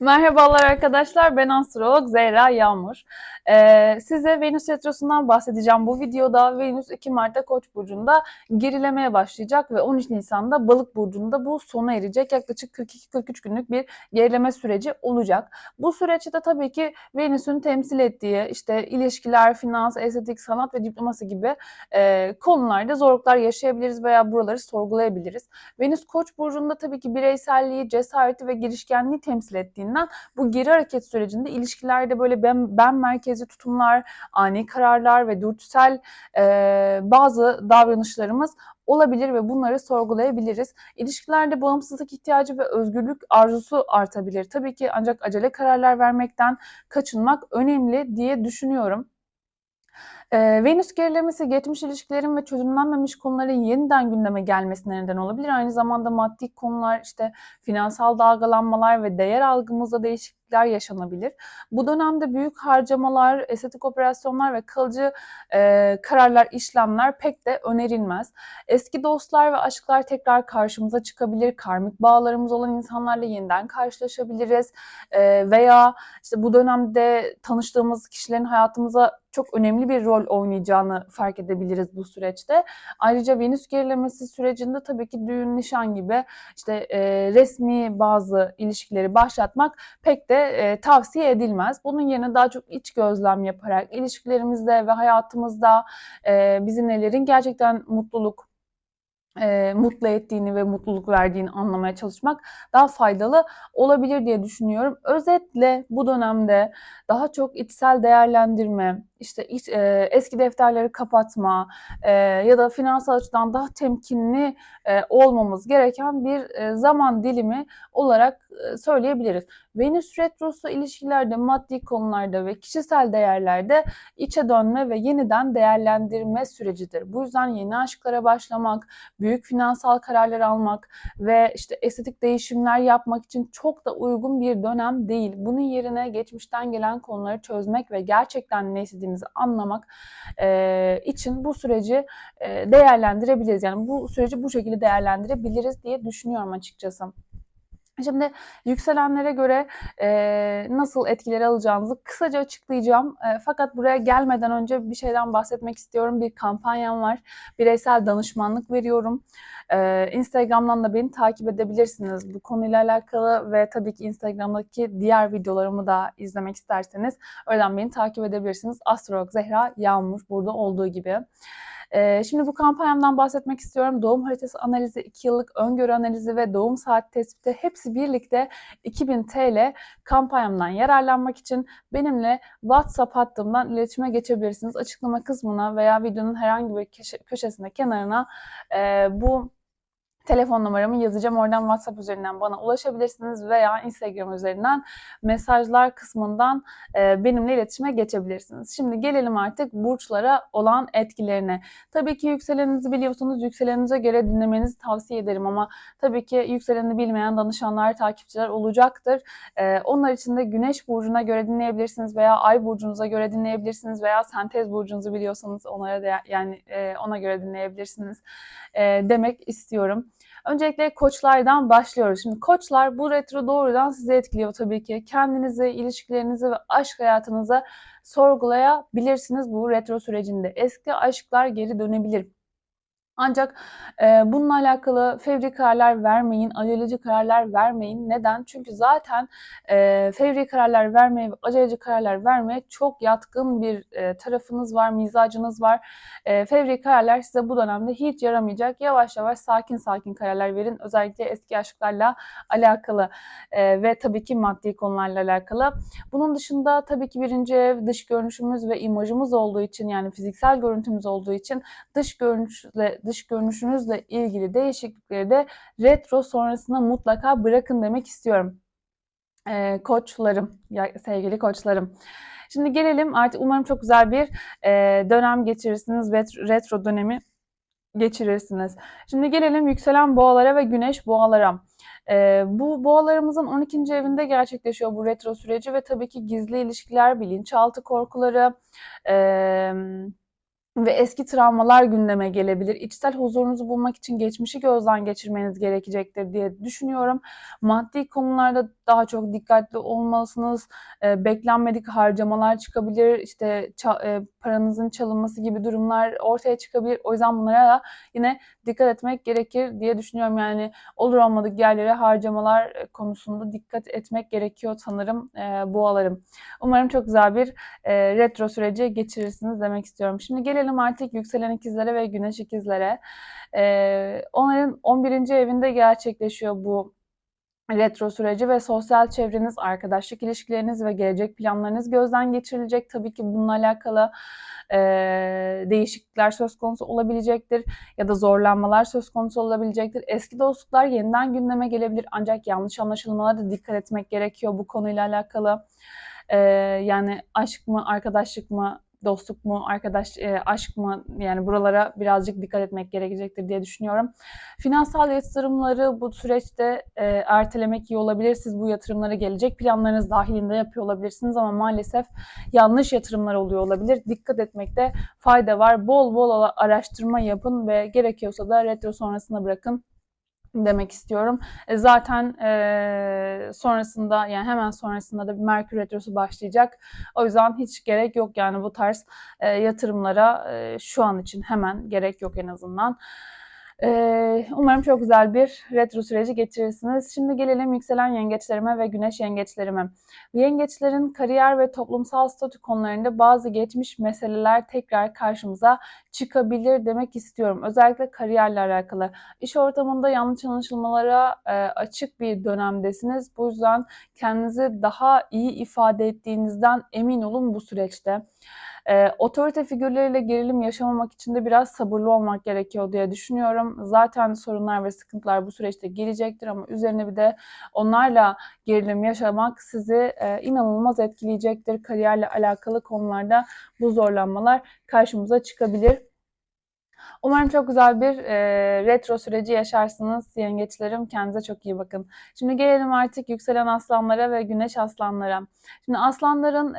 Merhabalar arkadaşlar, ben astrolog Zehra Yağmur. Size Venüs Retrosu'ndan bahsedeceğim. Bu videoda Venüs 2 Mart'ta Koç burcunda gerilemeye başlayacak ve 13 Nisan'da Balık burcunda bu sona erecek. Yaklaşık 42-43 günlük bir gerileme süreci olacak. Bu süreçte de tabii ki Venüs'ün temsil ettiği işte ilişkiler, finans, estetik, sanat ve diplomasi gibi konularda zorluklar yaşayabiliriz veya buraları sorgulayabiliriz. Venüs Koç burcunda tabii ki bireyselliği, cesareti ve girişkenliği temsil ettiğinden bu geri hareket sürecinde ilişkilerde böyle ben merkezli tutumlar, ani kararlar ve dürtüsel bazı davranışlarımız olabilir ve bunları sorgulayabiliriz. İlişkilerde bağımsızlık ihtiyacı ve özgürlük arzusu artabilir. Tabii ki ancak acele kararlar vermekten kaçınmak önemli diye düşünüyorum. Venüs gerilemesi geçmiş ilişkilerin ve çözümlenmemiş konuların yeniden gündeme gelmesine neden olabilir. Aynı zamanda maddi konular, işte finansal dalgalanmalar ve değer algımızda değişiklikler yaşanabilir. Bu dönemde büyük harcamalar, estetik operasyonlar ve kalıcı kararlar, işlemler pek de önerilmez. Eski dostlar ve aşklar tekrar karşımıza çıkabilir. Karmik bağlarımız olan insanlarla yeniden karşılaşabiliriz. Veya işte bu dönemde tanıştığımız kişilerin hayatımıza çok önemli bir rol oynayacağını fark edebiliriz bu süreçte. Ayrıca Venüs gerilemesi sürecinde tabii ki düğün, nişan gibi işte resmi bazı ilişkileri başlatmak pek de tavsiye edilmez. Bunun yerine daha çok iç gözlem yaparak ilişkilerimizde ve hayatımızda bizi nelerin gerçekten mutlu ettiğini ve mutluluk verdiğini anlamaya çalışmak daha faydalı olabilir diye düşünüyorum. Özetle bu dönemde daha çok içsel değerlendirme, işte eski defterleri kapatma ya da finansal açıdan daha temkinli olmamız gereken bir zaman dilimi olarak söyleyebiliriz. Venüs retrosu ilişkilerde, maddi konularda ve kişisel değerlerde içe dönme ve yeniden değerlendirme sürecidir. Bu yüzden yeni aşklara başlamak, büyük finansal kararlar almak ve işte estetik değişimler yapmak için çok da uygun bir dönem değil. Bunun yerine geçmişten gelen konuları çözmek ve gerçekten ne istediğimizi anlamak için bu süreci değerlendirebiliriz. Yani bu süreci bu şekilde değerlendirebiliriz diye düşünüyorum açıkçası. Şimdi yükselenlere göre nasıl etkileri alacağınızı kısaca açıklayacağım. Fakat buraya gelmeden önce bir şeyden bahsetmek istiyorum. Bir kampanyam var. Bireysel danışmanlık veriyorum. Instagram'dan da beni takip edebilirsiniz bu konuyla alakalı ve tabii ki Instagram'daki diğer videolarımı da izlemek isterseniz oradan beni takip edebilirsiniz. Astrolog Zehra Yağmur burada olduğu gibi. Şimdi bu kampanyamdan bahsetmek istiyorum. Doğum haritası analizi, 2 yıllık öngörü analizi ve doğum saat tespiti hepsi birlikte 2000 TL kampanyamdan yararlanmak için benimle WhatsApp hattımdan iletişime geçebilirsiniz. Açıklama kısmına veya videonun herhangi bir köşesine, kenarına bu telefon numaramı yazacağım. Oradan WhatsApp üzerinden bana ulaşabilirsiniz veya Instagram üzerinden mesajlar kısmından benimle iletişime geçebilirsiniz. Şimdi gelelim artık burçlara olan etkilerine. Tabii ki yükseleninizi biliyorsunuz. Yükseleninize göre dinlemenizi tavsiye ederim ama tabii ki yükselenini bilmeyen danışanlar, takipçiler olacaktır. Onlar için de Güneş burcuna göre dinleyebilirsiniz veya Ay burcunuza göre dinleyebilirsiniz veya Sentez burcunuzu biliyorsanız onlara da yani ona göre dinleyebilirsiniz demek istiyorum. Öncelikle koçlardan başlıyoruz. Şimdi koçlar bu retro doğrudan sizi etkiliyor tabii ki. Kendinizi, ilişkilerinizi ve aşk hayatınızı sorgulayabilirsiniz bu retro sürecinde. Eski aşklar geri dönebilir. Ancak bununla alakalı fevri kararlar vermeyin, aceleci kararlar vermeyin. Neden? Çünkü zaten fevri kararlar vermeye ve aceleci kararlar vermeye çok yatkın bir tarafınız var, mizacınız var. Fevri kararlar size bu dönemde hiç yaramayacak. Yavaş yavaş sakin sakin kararlar verin. Özellikle eski aşklarla alakalı ve tabii ki maddi konularla alakalı. Bunun dışında tabii ki birinci ev dış görünüşümüz ve imajımız olduğu için yani fiziksel görüntümüz olduğu için dış görünüşünüzle ilgili değişiklikleri de retro sonrasında mutlaka bırakın demek istiyorum. Koçlarım, sevgili koçlarım. Şimdi gelelim artık umarım çok güzel bir dönem geçirirsiniz ve retro dönemi geçirirsiniz. Şimdi gelelim yükselen boğalara ve güneş boğalara. Bu boğalarımızın 12. evinde gerçekleşiyor bu retro süreci ve tabii ki gizli ilişkiler, bilinçaltı korkuları, ve eski travmalar gündeme gelebilir. İçsel huzurunuzu bulmak için geçmişi gözden geçirmeniz gerekecektir diye düşünüyorum. Maddi konularda daha çok dikkatli olmalısınız. Beklenmedik harcamalar çıkabilir. İşte paranızın çalınması gibi durumlar ortaya çıkabilir. O yüzden bunlara da yine dikkat etmek gerekir diye düşünüyorum. Yani olur olmadık yerlere harcamalar konusunda dikkat etmek gerekiyor sanırım boğalarım. Umarım çok güzel bir retro süreci geçirirsiniz demek istiyorum. Şimdi gelelim artık yükselen ikizlere ve güneş ikizlere. Onların 11. evinde gerçekleşiyor bu retro süreci ve sosyal çevreniz, arkadaşlık ilişkileriniz ve gelecek planlarınız gözden geçirilecek. Tabii ki bununla alakalı değişiklikler söz konusu olabilecektir ya da zorlanmalar söz konusu olabilecektir. Eski dostluklar yeniden gündeme gelebilir ancak yanlış anlaşılmalara da dikkat etmek gerekiyor bu konuyla alakalı. Yani aşk mı, arkadaşlık mı, dostluk mu, aşk mı, yani buralara birazcık dikkat etmek gerekecektir diye düşünüyorum. Finansal yatırımları bu süreçte ertelemek iyi olabilir. Siz bu yatırımlara gelecek planlarınız dahilinde yapıyor olabilirsiniz ama maalesef yanlış yatırımlar oluyor olabilir. Dikkat etmekte fayda var. Bol bol araştırma yapın ve gerekiyorsa da retro sonrasına bırakın demek istiyorum. Zaten sonrasında, yani hemen sonrasında da bir Merkür Retrosu başlayacak. O yüzden hiç gerek yok yani bu tarz yatırımlara şu an için hemen gerek yok en azından. Umarım çok güzel bir retro süreci geçirirsiniz. Şimdi gelelim yükselen yengeçlerime ve güneş yengeçlerime. Yengeçlerin kariyer ve toplumsal statü konularında bazı geçmiş meseleler tekrar karşımıza çıkabilir demek istiyorum. Özellikle kariyerle alakalı. İş ortamında yanlış anlaşılmalara açık bir dönemdesiniz. Bu yüzden kendinizi daha iyi ifade ettiğinizden emin olun bu süreçte. Otorite figürleriyle gerilim yaşamamak için de biraz sabırlı olmak gerekiyor diye düşünüyorum. Zaten sorunlar ve sıkıntılar bu süreçte gelecektir ama üzerine bir de onlarla gerilim yaşamak sizi inanılmaz etkileyecektir. Kariyerle alakalı konularda bu zorlanmalar karşımıza çıkabilir. Umarım çok güzel bir retro süreci yaşarsınız yengeçlerim. Kendinize çok iyi bakın. Şimdi gelelim artık yükselen aslanlara ve güneş aslanlara. Şimdi aslanların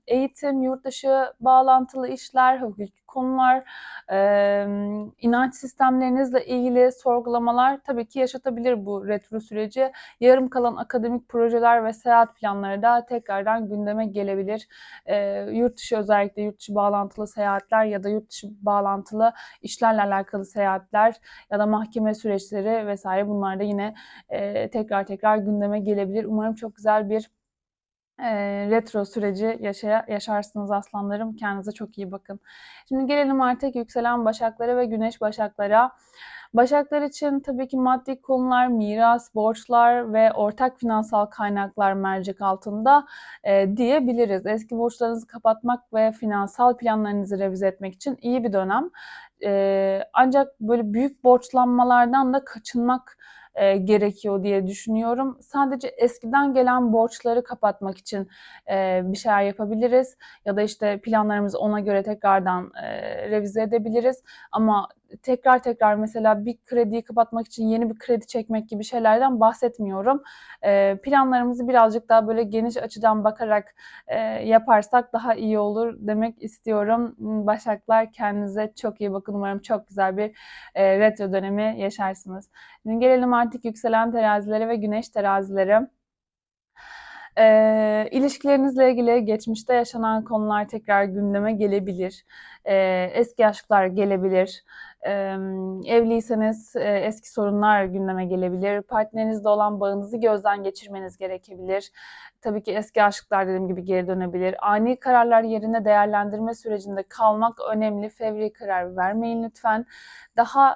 eğitim, yurt dışı bağlantılı işler, hukuki konular, inanç sistemlerinizle ilgili sorgulamalar tabii ki yaşatabilir bu retro süreci. Yarım kalan akademik projeler ve seyahat planları da tekrardan gündeme gelebilir. Yurt dışı, özellikle yurt dışı bağlantılı seyahatler ya da yurt dışı bağlantılı işlerle alakalı seyahatler ya da mahkeme süreçleri vesaire, bunlar da yine tekrar gündeme gelebilir. Umarım çok güzel bir retro süreci yaşarsınız aslanlarım. Kendinize çok iyi bakın. Şimdi gelelim artık yükselen başaklara ve güneş başaklara. Başaklar için tabii ki maddi konular, miras, borçlar ve ortak finansal kaynaklar mercek altında diyebiliriz. Eski borçlarınızı kapatmak ve finansal planlarınızı revize etmek için iyi bir dönem. Ancak böyle büyük borçlanmalardan da kaçınmak gerekiyor diye düşünüyorum. Sadece eskiden gelen borçları kapatmak için bir şeyler yapabiliriz ya da işte planlarımızı ona göre tekrardan revize edebiliriz. Ama tekrar mesela bir krediyi kapatmak için yeni bir kredi çekmek gibi şeylerden bahsetmiyorum. Planlarımızı birazcık daha böyle geniş açıdan bakarak yaparsak daha iyi olur demek istiyorum. Başaklar, kendinize çok iyi bakın. Umarım çok güzel bir retro dönemi yaşarsınız. Şimdi gelelim artık yükselen terazilere ve güneş terazilere. İlişkilerinizle ilgili geçmişte yaşanan konular tekrar gündeme gelebilir. Eski aşklar gelebilir. Evliyseniz eski sorunlar gündeme gelebilir. Partnerinizle olan bağınızı gözden geçirmeniz gerekebilir. Tabii ki eski aşklar dediğim gibi geri dönebilir. Ani kararlar yerine değerlendirme sürecinde kalmak önemli. Fevri karar vermeyin lütfen. Daha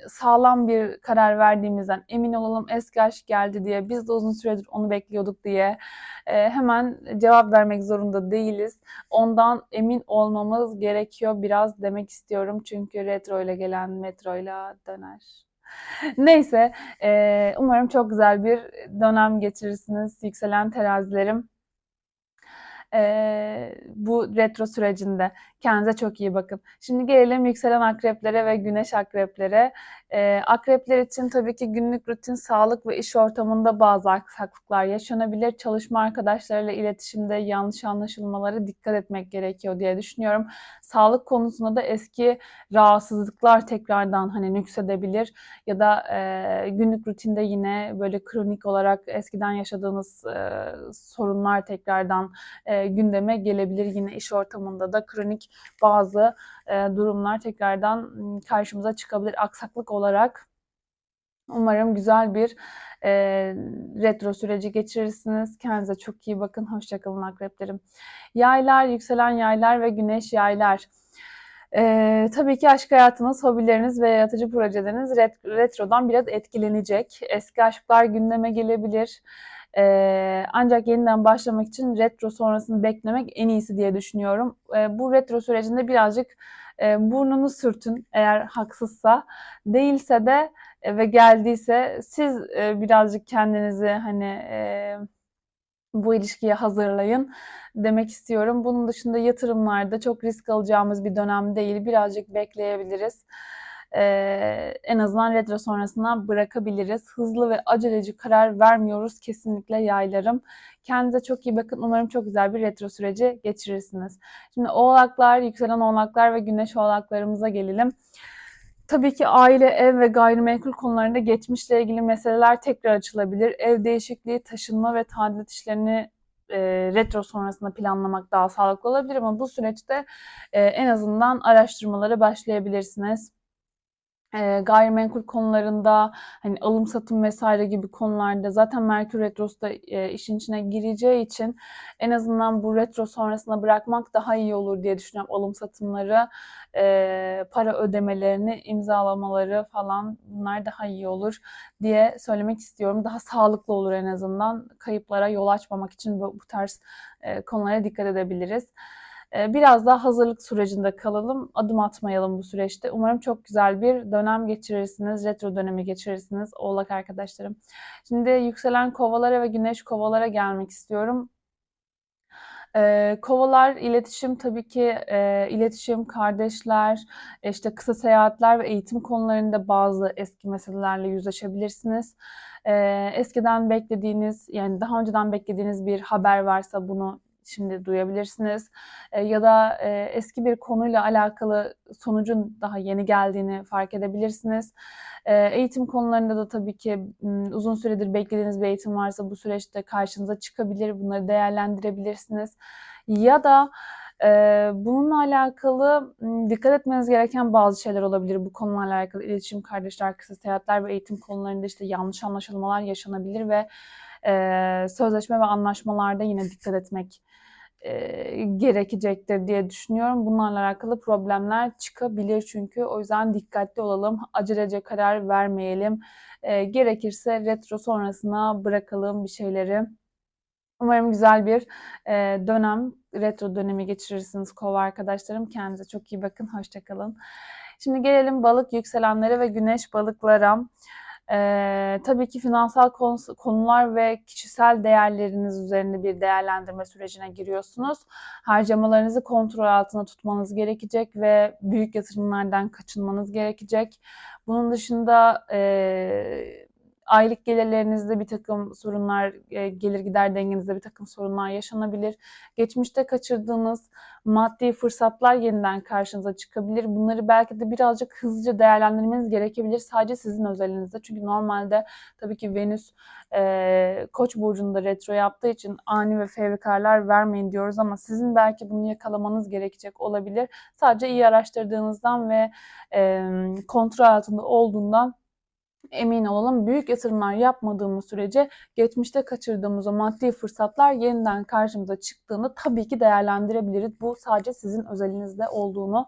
sağlam bir karar verdiğimizden emin olalım. Eski aşk geldi diye, biz de uzun süredir onu bekliyorduk diye hemen cevap vermek zorunda değiliz. Ondan emin olmamız gerekiyor biraz demek istiyorum. Çünkü retro ile gelen metro ile döner. Neyse, umarım çok güzel bir dönem geçirirsiniz yükselen terazilerim. Bu retro sürecinde. Kendinize çok iyi bakın. Şimdi gelelim yükselen akreplere ve güneş akreplere. Akrepler için tabii ki günlük rutin, sağlık ve iş ortamında bazı aksaklıklar yaşanabilir. Çalışma arkadaşlarıyla iletişimde yanlış anlaşılmalara dikkat etmek gerekiyor diye düşünüyorum. Sağlık konusunda da eski rahatsızlıklar tekrardan hani nüksedebilir ya da günlük rutinde yine böyle kronik olarak eskiden yaşadığınız sorunlar tekrardan gündeme gelebilir. Yine iş ortamında da kronik bazı durumlar tekrardan karşımıza çıkabilir aksaklık olarak. Umarım güzel bir e, retro süreci geçirirsiniz. Kendinize çok iyi bakın. Hoşça kalın akreplerim. Yaylar, yükselen yaylar ve güneş yaylar. Tabii ki aşk hayatınız, hobileriniz ve yaratıcı projeleriniz retrodan biraz etkilenecek. Eski aşklar gündeme gelebilir. Ancak yeniden başlamak için retro sonrasını beklemek en iyisi diye düşünüyorum. Bu retro sürecinde birazcık burnunu sürtün eğer haksızsa. Değilse de ve geldiyse siz birazcık kendinizi hani bu ilişkiye hazırlayın demek istiyorum. Bunun dışında yatırımlarda çok risk alacağımız bir dönem değil. Birazcık bekleyebiliriz. En azından retro sonrasına bırakabiliriz. Hızlı ve aceleci karar vermiyoruz kesinlikle yaylarım. Kendinize çok iyi bakın. Umarım çok güzel bir retro süreci geçirirsiniz. Şimdi oğlaklar, yükselen oğlaklar ve güneş oğlaklarımıza gelelim. Tabii ki aile, ev ve gayrimenkul konularında geçmişle ilgili meseleler tekrar açılabilir. Ev değişikliği, taşınma ve tadilat işlerini retro sonrasında planlamak daha sağlıklı olabilir ama bu süreçte en azından araştırmalara başlayabilirsiniz. Gayrimenkul konularında hani alım satım vesaire gibi konularda zaten Merkür Retrosu da işin içine gireceği için en azından bu retro sonrasına bırakmak daha iyi olur diye düşünüyorum. Alım satımları, para ödemelerini, imzalamaları falan bunlar daha iyi olur diye söylemek istiyorum. Daha sağlıklı olur en azından. Kayıplara yol açmamak için bu tarz konulara dikkat edebiliriz. Biraz daha hazırlık sürecinde kalalım. Adım atmayalım bu süreçte. Umarım çok güzel bir dönem geçirirsiniz. Retro dönemi geçirirsiniz Oğlak arkadaşlarım. Şimdi yükselen kovalara ve güneş kovalara gelmek istiyorum. Kovalar iletişim tabii ki iletişim, kardeşler, işte kısa seyahatler ve eğitim konularında bazı eski meselelerle yüzleşebilirsiniz. Eskiden beklediğiniz yani daha önceden beklediğiniz bir haber varsa bunu şimdi duyabilirsiniz. Ya da eski bir konuyla alakalı sonucun daha yeni geldiğini fark edebilirsiniz. Eğitim konularında da tabii ki uzun süredir beklediğiniz bir eğitim varsa bu süreçte karşınıza çıkabilir. Bunları değerlendirebilirsiniz. Ya da bununla alakalı dikkat etmeniz gereken bazı şeyler olabilir. Bu konuyla alakalı iletişim, kardeşler, kısa seyahatler ve eğitim konularında işte yanlış anlaşılmalar yaşanabilir ve sözleşme ve anlaşmalarda yine dikkat etmek gerekecektir diye düşünüyorum. Bunlarla alakalı problemler çıkabilir çünkü. O yüzden dikkatli olalım. Acelece karar vermeyelim. Gerekirse retro sonrasına bırakalım bir şeyleri. Umarım güzel bir dönem, retro dönemi geçirirsiniz kova arkadaşlarım. Kendinize çok iyi bakın. Hoşça kalın. Şimdi gelelim balık yükselenlere ve güneş balıklara. Tabii ki finansal konular ve kişisel değerleriniz üzerinde bir değerlendirme sürecine giriyorsunuz. Harcamalarınızı kontrol altında tutmanız gerekecek ve büyük yatırımlardan kaçınmanız gerekecek. Bunun dışında aylık gelirlerinizde bir takım sorunlar, gelir gider dengenizde bir takım sorunlar yaşanabilir. Geçmişte kaçırdığınız maddi fırsatlar yeniden karşınıza çıkabilir. Bunları belki de birazcık hızlıca değerlendirmeniz gerekebilir sadece sizin özelinizde. Çünkü normalde tabii ki Venüs Koç burcunda retro yaptığı için ani ve fevri kararlar vermeyin diyoruz ama sizin belki bunu yakalamanız gerekecek olabilir. Sadece iyi araştırdığınızdan ve kontrol altında olduğundan emin olalım. Büyük yatırımlar yapmadığımız sürece geçmişte kaçırdığımız o maddi fırsatlar yeniden karşımıza çıktığında tabii ki değerlendirebiliriz. Bu sadece sizin özelinizde olduğunu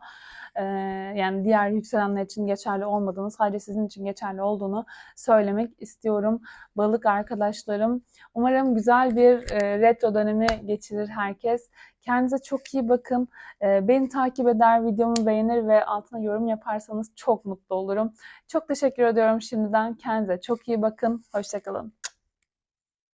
yani diğer yükselenler için geçerli olmadığını, sadece sizin için geçerli olduğunu söylemek istiyorum. Balık arkadaşlarım. Umarım güzel bir retro dönemi geçirir herkes. Kendinize çok iyi bakın. Beni takip eder, videomu beğenir ve altına yorum yaparsanız çok mutlu olurum. Çok teşekkür ediyorum şimdiden. Kendinize çok iyi bakın. Hoşça kalın.